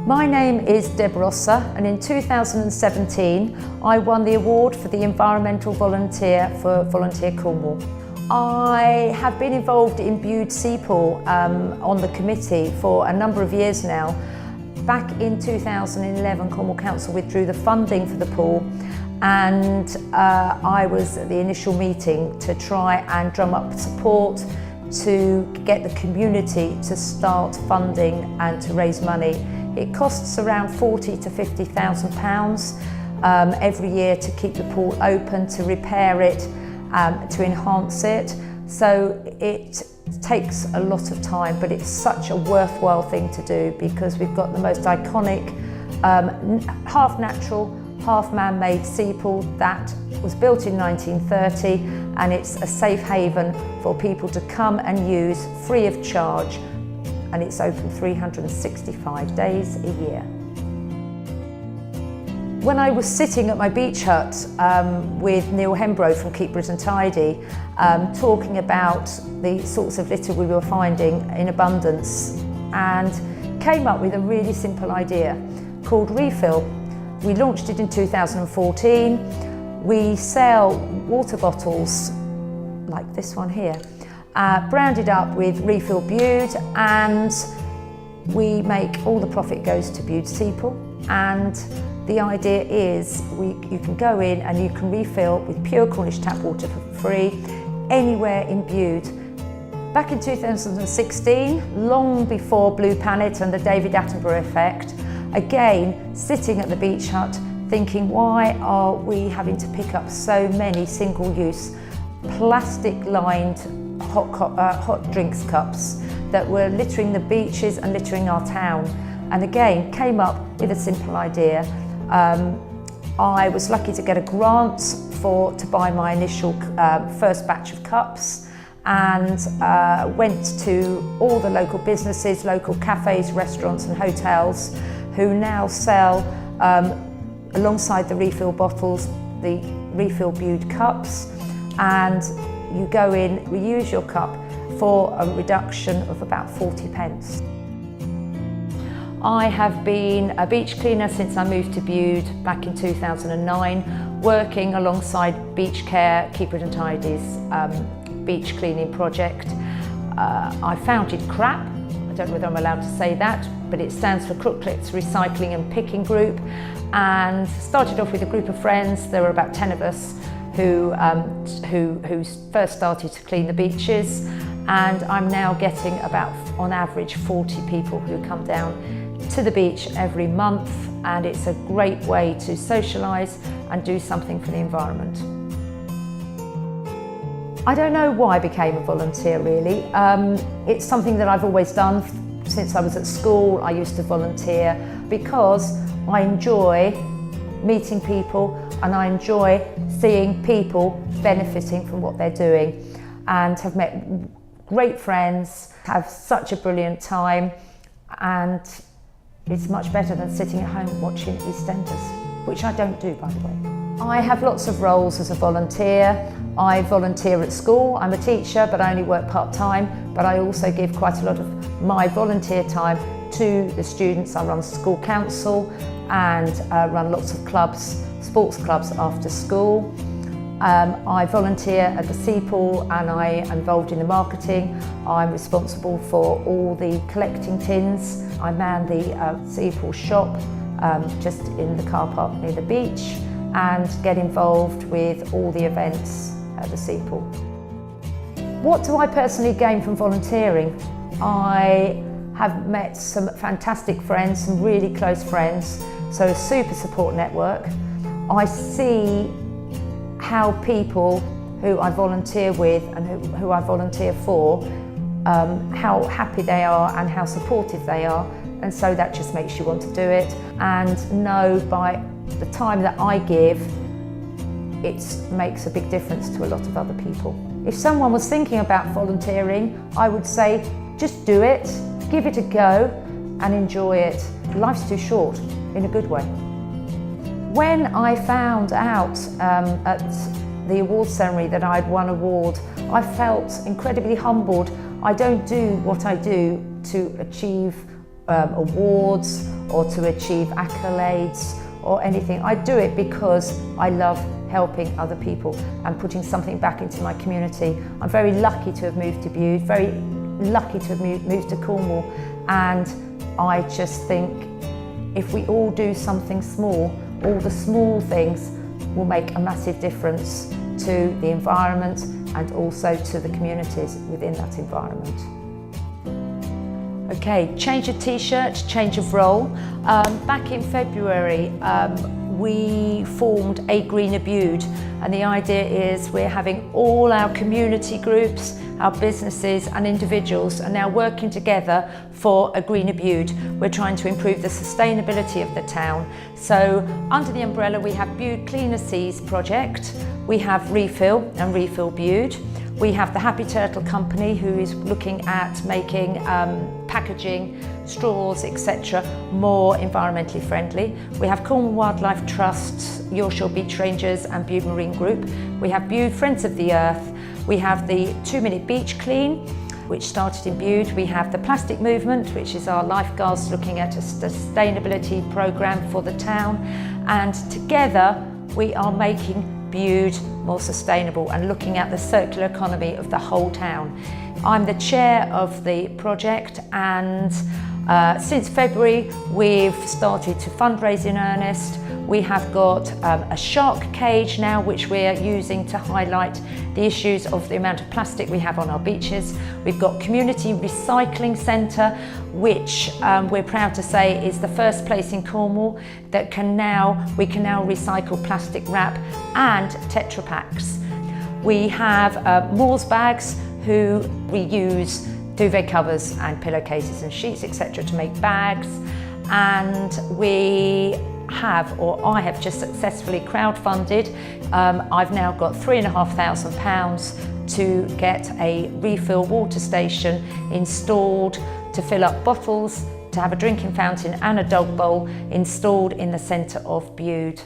My name is Deb Rosser, and in 2017 I won the award for the Environmental Volunteer for Volunteer Cornwall. I have been involved in Bude Sea Pool on the committee for a number of years now. Back in 2011, Cornwall Council withdrew the funding for the pool, and I was at the initial meeting to try and drum up support to get the community to start funding and to raise money. It costs around £40,000 to £50,000 every year to keep the pool open, to repair it, to enhance it. So it takes a lot of time, but it's such a worthwhile thing to do because we've got the most iconic, half natural, half man-made sea pool that was built in 1930, and it's a safe haven for people to come and use free of charge, and it's open 365 days a year. When I was sitting at my beach hut with Neil Hembrow from Keep Britain Tidy, talking about the sorts of litter we were finding in abundance, and came up with a really simple idea called Refill. We launched it in 2014. We sell water bottles like this one here, branded up with Refill Bude, and we make all the profit goes to Bude Sea Pool. And the idea is you can go in and you can refill with pure Cornish tap water for free anywhere in Bude. Back in 2016, long before Blue Planet and the David Attenborough effect, again sitting at the beach hut thinking, why are we having to pick up so many single-use plastic-lined hot drinks cups that were littering the beaches and littering our town? And again came up with a simple idea. I was lucky to get a grant to buy my initial first batch of cups, and went to all the local businesses, local cafes, restaurants and hotels who now sell, alongside the refill bottles, the Refill Bude cups, and you go in, reuse your cup for a reduction of about 40p. I have been a beach cleaner since I moved to Bude back in 2009, working alongside Beach Care, Keep Britain Tidy's beach cleaning project. I found it crap. I don't know whether I'm allowed to say that, but it stands for Crooklets Recycling and Picking Group, and started off with a group of friends. There were about 10 of us who first started to clean the beaches, and I'm now getting about, on average, 40 people who come down to the beach every month, and it's a great way to socialise and do something for the environment. I don't know why I became a volunteer really. It's something that I've always done since I was at school. I used to volunteer because I enjoy meeting people and I enjoy seeing people benefiting from what they're doing, and have met great friends, have such a brilliant time, and it's much better than sitting at home watching EastEnders, which I don't do, by the way. I have lots of roles as a volunteer. I volunteer at school. I'm a teacher, but I only work part-time, but I also give quite a lot of my volunteer time to the students. I run school council and run lots of clubs, sports clubs after school. I volunteer at the Sea Pool and I am involved in the marketing. I'm responsible for all the collecting tins. I man the Sea Pool shop just in the car park near the beach, and get involved with all the events at the Sea Pool. What do I personally gain from volunteering? I have met some fantastic friends, some really close friends, so a super support network. I see how people who I volunteer with and who I volunteer for, how happy they are and how supportive they are, and so that just makes you want to do it, and know by the time that I give, it makes a big difference to a lot of other people. If someone was thinking about volunteering, I would say just do it, give it a go and enjoy it. Life's too short, in a good way. When I found out at the award ceremony that I'd won an award, I felt incredibly humbled. I don't do what I do to achieve awards or to achieve accolades or anything. I do it because I love helping other people and putting something back into my community. I'm very lucky to have moved to Bude, very lucky to have moved to Cornwall, and I just think if we all do something small, all the small things will make a massive difference to the environment and also to the communities within that environment. Okay, change of t-shirt, change of role. Back in February, we formed a Greener Bude, and the idea is we're having all our community groups, our businesses and individuals are now working together for a Greener Bude. We're trying to improve the sustainability of the town. So under the umbrella we have Bude Cleaner Seas project, we have Refill and Refill Bude. We have the Happy Turtle Company who is looking at making packaging, straws, etc. more environmentally friendly. We have Cornwall Wildlife Trust, Your Shore Beach Rangers and Bude Marine Group. We have Bude Friends of the Earth. We have the 2-Minute Beach Clean, which started in Bude. We have the Plastic Movement, which is our lifeguards looking at a sustainability programme for the town. And together we are making Bude more sustainable and looking at the circular economy of the whole town. I'm the chair of the project, and since February we've started to fundraise in earnest. We have got a shark cage now which we're using to highlight the issues of the amount of plastic we have on our beaches. We've got Community Recycling Centre, which we're proud to say is the first place in Cornwall that we can now recycle plastic wrap and Tetra Packs. We have Moore's Bags, who reuse duvet covers and pillowcases and sheets, etc. to make bags, and I have just successfully crowdfunded. I've now got £3,500 to get a refill water station installed to fill up bottles, to have a drinking fountain and a dog bowl installed in the centre of Bude.